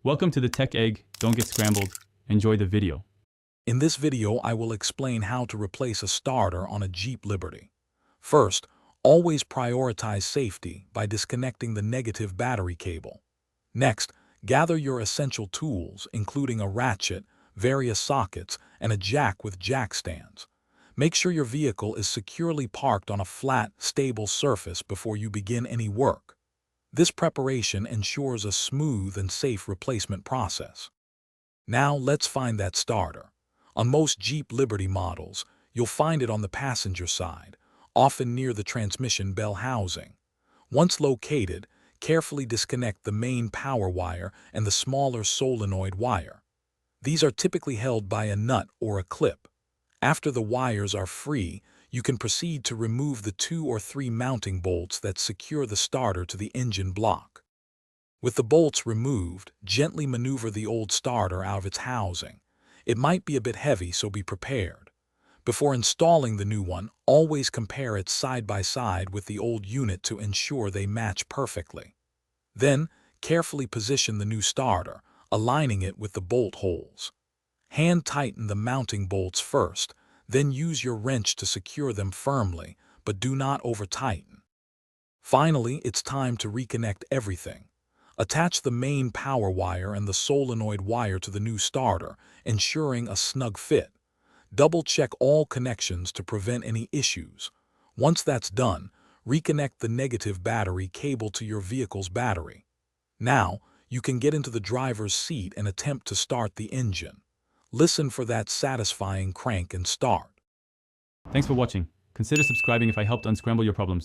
Welcome to the Tech Egg. Don't get scrambled. Enjoy the video. In this video, I will explain how to replace a starter on a Jeep Liberty. First, always prioritize safety by disconnecting the negative battery cable. Next, gather your essential tools, including a ratchet, various sockets, and a jack with jack stands. Make sure your vehicle is securely parked on a flat, stable surface before you begin any work. This preparation ensures a smooth and safe replacement process. Now let's find that starter. On most Jeep Liberty models, you'll find it on the passenger side, often near the transmission bell housing. Once located, carefully disconnect the main power wire and the smaller solenoid wire. These are typically held by a nut or a clip. After the wires are free, you can proceed to remove the 2 or 3 mounting bolts that secure the starter to the engine block. With the bolts removed, gently maneuver the old starter out of its housing. It might be a bit heavy, so be prepared. Before installing the new one, always compare it side by side with the old unit to ensure they match perfectly. Then, carefully position the new starter, aligning it with the bolt holes. Hand tighten the mounting bolts first, then use your wrench to secure them firmly, but do not over-tighten. Finally, it's time to reconnect everything. Attach the main power wire and the solenoid wire to the new starter, ensuring a snug fit. Double-check all connections to prevent any issues. Once that's done, reconnect the negative battery cable to your vehicle's battery. Now, you can get into the driver's seat and attempt to start the engine. Listen for that satisfying crank and start. Thanks for watching. Consider subscribing if I helped unscramble your problems.